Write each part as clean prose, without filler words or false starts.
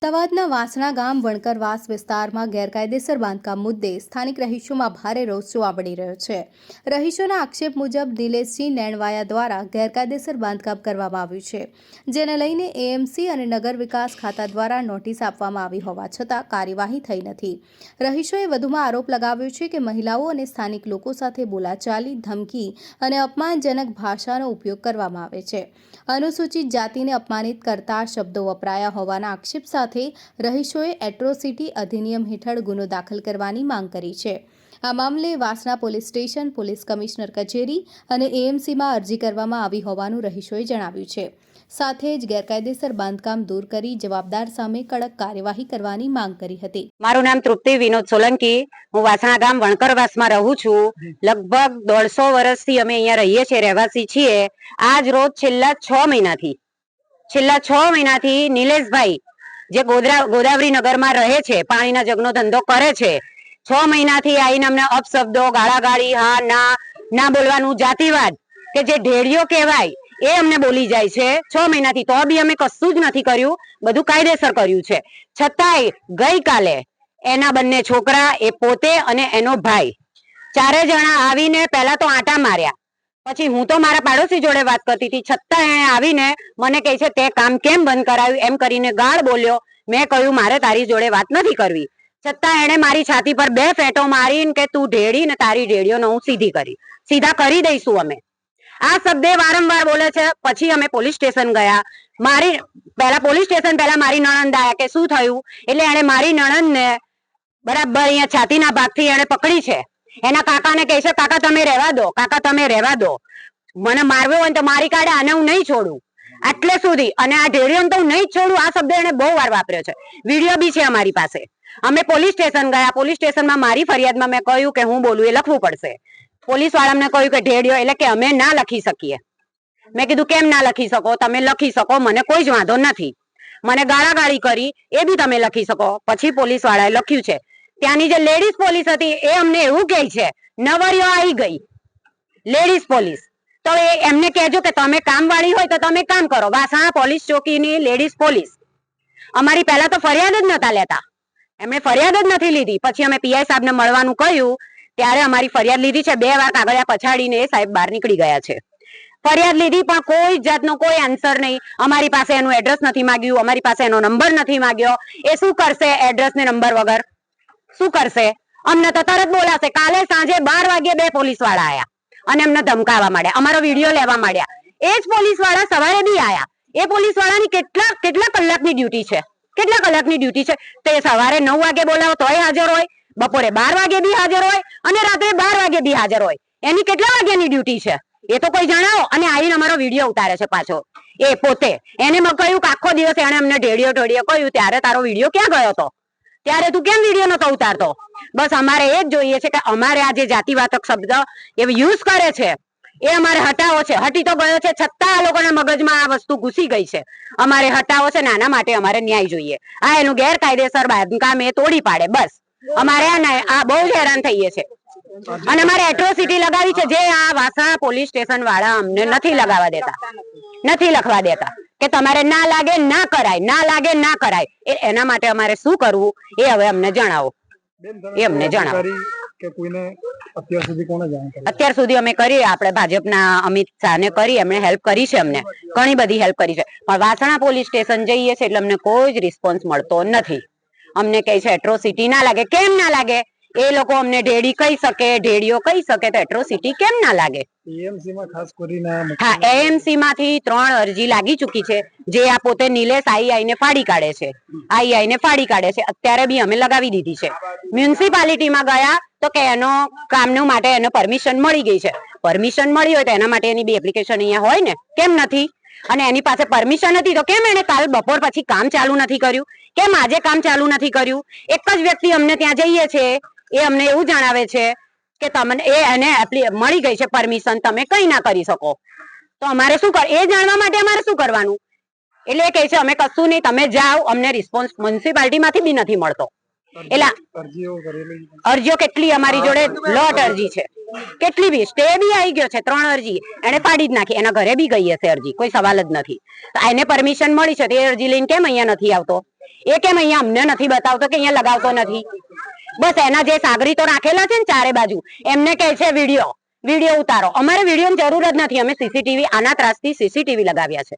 અમદાવાદના વાસણા ગામ વણકરવાસ વિસ્તારમાં ગેરકાયદેસર બાંધકામ મુદ્દે સ્થાનિક રહીશોમાં ભારે રોષ જોવા મળી રહ્યો છે। રહીશોના આક્ષેપ મુજબ નિલેશજી નેણવાયા દ્વારા ગેરકાયદેસર બાંધકામ કરવામાં આવ્યું છે, જેને લઈને એએમસી અને નગર વિકાસ ખાતા દ્વારા નોટિસ આપવામાં આવી હોવા છતાં કાર્યવાહી થઈ નથી। રહીશોએ વધુમાં આરોપ લગાવ્યો છે કે મહિલાઓ અને સ્થાનિક લોકો સાથે બોલાચાલી, ધમકી અને અપમાનજનક ભાષાનો ઉપયોગ કરવામાં આવે છે। અનુસૂચિત જાતિને અપમાનિત કરતા શબ્દો વપરાયા હોવાના આક્ષેપ સાથે રહીશોએ એટ્રોસિટી અધિનિયમ હેઠળ ગુનો દાખલ કરવાની માંગ કરી છે। આ મામલે Vasna police station, police commissioner કચેરી અને એએમસીમાં અરજી કરવામાં આવી હોવાનું રહીશોએ જણાવ્યું છે। સાથે જ ગેરકાયદેસર બાંધકામ દૂર કરી જવાબદાર સામે કડક કાર્યવાહી કરવાની માંગ કરી હતી। મારું નામ તૃપ્તિ વિનોદ સોલંકી, હું વાસણા ગામ વણકરવાસમાં રહું છું। લગભગ 150 વર્ષથી અમે અહીંયા રહીએ છીએ, રહેવાસી છીએ। આજ રોજ છેલ્લા 6 મહિનાથી નિલેશભાઈ જે ગોદાવરી નગરમાં રહે છે, પાણીના જગનો ધંધો કરે છે, 6 મહિનાથી આવીને અમને અપશબ્દો, ગાળાગાળી, હા ના બોલવાનું, જાતિવાદ કે જે ઢેડિયો કહેવાય એ અમને બોલી જાય છે 6 મહિનાથી। તો બી અમે કશું જ નથી કર્યું, બધું કાયદેસર કર્યું છે। છતાંય ગઈકાલે એના બંને છોકરા, એ પોતે અને એનો ભાઈ, 4 જણા આવીને પહેલા તો આંટા માર્યા, પછી હું તો મારા પાડોશી જોડે વાત કરતી હતી, છતાં એને આવીને મને કહે છે તે કામ કેમ બંધ કરાવ્યું એમ કરીને ગાળ બોલ્યો। મેં કહ્યું મારે તારી જોડે વાત નથી કરવી, છતાં એને મારી છાતી પર 2 ફેંટો મારીને કે તું ઢેડી ને તારી ઢેડીઓને હું સીધા કરી દઈશું અમે, આ શબ્દે વારંવાર બોલે છે। પછી અમે પોલીસ સ્ટેશન ગયા। પોલીસ સ્ટેશન પહેલા મારી નણંદ આયા કે શું થયું, એટલે એને મારી નણંદને બરાબર અહીંયા છાતીના ભાગથી એને પકડી છે। એના કાકાને કહે છે કાકા તમે રહેવા દો, કાકા તમે રહેવા દો, મને મારવો હોય તો મારી કાઢે, આને હું નહીં છોડું, આટલે સુધી, અને આ ઢેડિયોને તો હું નહીં છોડું, આ શબ્દ એને બહુ વાર વાપર્યો છે। વિડીયો બી છે અમારી પાસે। અમે પોલીસ સ્ટેશન ગયા। પોલીસ સ્ટેશનમાં મારી ફરિયાદમાં મેં કહ્યું કે હું બોલું એ લખવું પડશે। પોલીસ વાળાને કહ્યું કે ઢેડિયો એટલે કે અમે ના લખી શકીએ। મેં કીધું કેમ ના લખી શકો, તમે લખી શકો, મને કોઈ જ વાંધો નથી। મને ગાળાગાળી કરી એ બી તમે લખી શકો। પછી પોલીસ વાળાએ લખ્યું છે। ત્યાંની જે લેડીઝ પોલીસ હતી એ અમને એવું કહે છે નવરીઓ આવી ગઈ લેડીઝ પોલીસ, તો એમને કહેજો કે તમે કામવાળી હોય તો તમે કામ કરો। વાસણા પોલીસ ચોકીની લેડીઝ પોલીસ અમારી પહેલા તો ફરિયાદ જ નતા લેતા, એમણે ફરિયાદ જ નથી લીધી। પછી અમે પીઆઈ સાહેબને મળવાનું કહ્યું ત્યારે અમારી ફરિયાદ લીધી છે। 2 વાર કાગળિયા પછાડીને એ સાહેબ બહાર નીકળી ગયા છે। ફરિયાદ લીધી પણ કોઈ જાતનો કોઈ આન્સર નહીં। અમારી પાસે એનું એડ્રેસ નથી માંગ્યું, અમારી પાસે એનો નંબર નથી માંગ્યો। એ શું કરશે એડ્રેસ ને નંબર વગર, શું કરશે? અમને તો તરત બોલાશે। કાલે સાંજે 12 વાગે 2 પોલીસ વાળા આયા અને એમને ધમકાવવા માંડ્યા, અમારો વિડીયો લેવા માંડ્યા। એ જ પોલીસ વાળા સવારે બી આયા। એ પોલીસ વાળાની કેટલા કલાકની ડ્યુટી છે, કેટલા કલાકની ડ્યુટી છે? તે સવારે 9 વાગે બોલાવો તોય હાજર હોય, બપોરે 12 વાગે બી હાજર હોય અને રાત્રે 12 વાગે બી હાજર હોય। એની કેટલા વાગ્યાની ડ્યુટી છે એ તો કોઈ જણાવો। અને આવીને અમારો વિડીયો ઉતારે છે પાછો એ પોતે। એને મેં કહ્યું કે આખો દિવસ એને અમને ઢેડિયો કહ્યું, ત્યારે તારો વિડીયો ક્યાં ગયો હતો, ત્યારે તું કેમ વિડીયો નતો ઉતારતો? બસ અમારે એ જ જોઈએ છે કે અમારે આ જે જાતિવાચક શબ્દ એ યુઝ કરે છે એ અમારે હટાવો છે। હટી તો ગયો છે, છતાં આ લોકોના મગજમાં આ વસ્તુ ઘૂસી ગઈ છે, અમારે હટાવો છે ને આના માટે અમારે ન્યાય જોઈએ। આ એનું ગેરકાયદેસર બાંધકામ એ તોડી પાડે, બસ અમારે આ બહુ જ હેરાન થઈએ છે। અને અમારે એટ્રોસિટી લગાવી છે, જે આ વાસણા પોલીસ સ્ટેશન વાળા અમને નથી લગાવવા દેતા, નથી લખવા દેતા કે તમારે ના લાગે ના કરાય, ના લાગે ના કરાય। એના માટે અમારે શું કરવું એ હવે અમને જણાવો, એ અમને જણાવો। અત્યાર સુધી અમે કરી, આપણે ભાજપના અમિત શાહને કરી, એમણે હેલ્પ કરી છે, અમને ઘણી બધી હેલ્પ કરી છે। પણ વાસણા પોલીસ સ્ટેશન જઈએ છે એટલે અમને કોઈ જ રિસ્પોન્સ મળતો નથી। અમને કહે છે એટ્રોસિટી ના લાગે, કેમ ના લાગે? એ લોકો અમને ઢેડી કહી શકે, ઢેડીઓ કહી શકે, તો એટ્રોસિટી કેમ ના લાગે? હા, એએમસી માંથી 3 અરજી લાગી ચૂકી છે, જે આ પોતે નિલેશ આઈને ફાડી કાઢે છે, આઈને ફાડી કાઢે છે। અત્યારે બી અમે લગાવી દીધી છે। મ્યુનિસિપાલિટીમાં ગયા તો કે એનો કામનું માટે એને પરમિશન મળી ગઈ છે। પરમિશન મળી હોય તો એના માટે એની બી એપ્લિકેશન અહીંયા હોય ને, કેમ નથી? અને એની પાસે પરમિશન હતી તો કેમ એને કાલ બપોર પછી કામ ચાલુ નથી કર્યું, કેમ આજે કામ ચાલુ નથી કર્યું? એક જ વ્યક્તિ અમને ત્યાં જઈએ છે, એ અમને એવું જણાવે છે કે તમને એને મળી ગઈ છે પરમિશન, તમે કઈ ના કરી શકો। તો અમારે શું એ જાણવા માટે અમારે શું કરવાનું? એટલે એ કહે છે અમે કશું નહીં, તમે જાઓ, અમને રિસ્પોન્સ મ્યુનિસિપાલિટી માંથી બી નથી મળતો। એટલે અરજીઓ કેટલી અમારી જોડે લોટ અરજી છે, કેટલી બી, સ્ટે બી આવી ગયો છે 3 અરજી એને પાડી જ નાખી, એના ઘરે બી ગઈ હશે અરજી, કોઈ સવાલ જ નથી। તો એને પરમિશન મળી છે તો એ અરજી લઈને કેમ અહીંયા નથી આવતો? એ કેમ અહીંયા અમને નથી બતાવતો કે અહીંયા લગાવતો નથી? બસ એના જે સાગરીતો રાખેલા છે ને ચારે બાજુ, એમને કહે છે વિડીયો ઉતારો. અમારે વિડીયોની જરૂર જ નથી. અમે સીસીટીવી આના ત્રાસથી સીસીટીવી લગાવ્યા છે.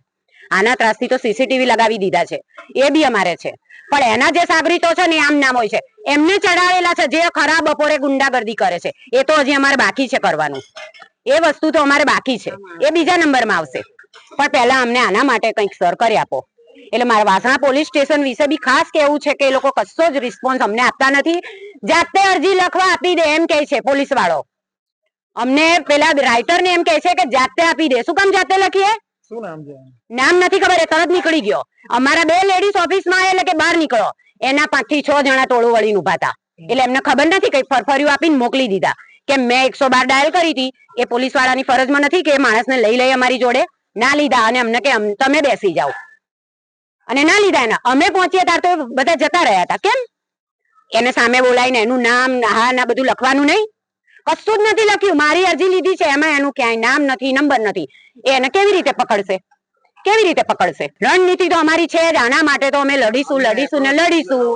આના ત્રાસથી તો સીસીટીવી લગાવી દીધા છે, એ બી અમારે છે. પણ એના જે સાગરીતો છે ને આમ નામ હોય છે, એમને ચડાવેલા છે જે ખરા બપોરે ગુંડાગર્દી કરે છે. એ તો હજી અમારે બાકી છે કરવાનું. એ વસ્તુ તો અમારે બાકી છે, એ બીજા નંબરમાં આવશે. પણ પહેલા અમને આના માટે કંઈક સર કરી આપો. એટલે મારા વાસણા પોલીસ સ્ટેશન વિશે બી ખાસ કેવું છે કે એ લોકો કશો જ રિસ્પોન્સ અમને આપતા નથી. જાતે અરજી લખવા આપી દે એમ કહે છે પોલીસ વાળો. અમને પેલા રાઇટર ને એમ કહે છે કે જાતે આપી દે. શું કામ જાતે લખીએ? શું નામ છે? નામ નથી ખબર, એ તરત નીકળી ગયો. અમારા 2 લેડીઝ ઓફિસમાં એટલે કે બહાર નીકળો, એના 5 થી 6 જણા ટોળું વળીને ઉભા હતા. એટલે એમને ખબર નથી, કઈ ફરફરિયું આપીને મોકલી દીધા કે મેં 112 ડાયલ કરી હતી. એ પોલીસ વાળાની ફરજમાં નથી કે માણસને લઈ અમારી જોડે. ના લીધા અને અમને કે તમે બેસી જાઓ, અને ના લીધા એના. અમે પહોંચીએ ત્યારે તો બધા જતા રહ્યા હતા. કેમ? એને સામે બોલાવીને એનું નામ હા ના બધું લખવાનું નહીં? કશું જ નથી લખ્યું. મારી અરજી લીધી છે, એમાં એનું ક્યાંય નામ નથી, નંબર નથી. એને કેવી રીતે પકડશે? કેવી રીતે પકડશે? રણનીતિ તો અમારી છે જ. આના માટે તો અમે લડીશું ને લડીશું.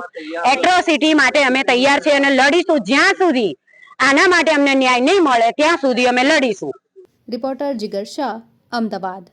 એટ્રોસિટી માટે અમે તૈયાર છે અને લડીશું જ્યાં સુધી આના માટે અમને ન્યાય નહીં મળે ત્યાં સુધી અમે લડીશું. રિપોર્ટર જીગર શાહ, અમદાવાદ.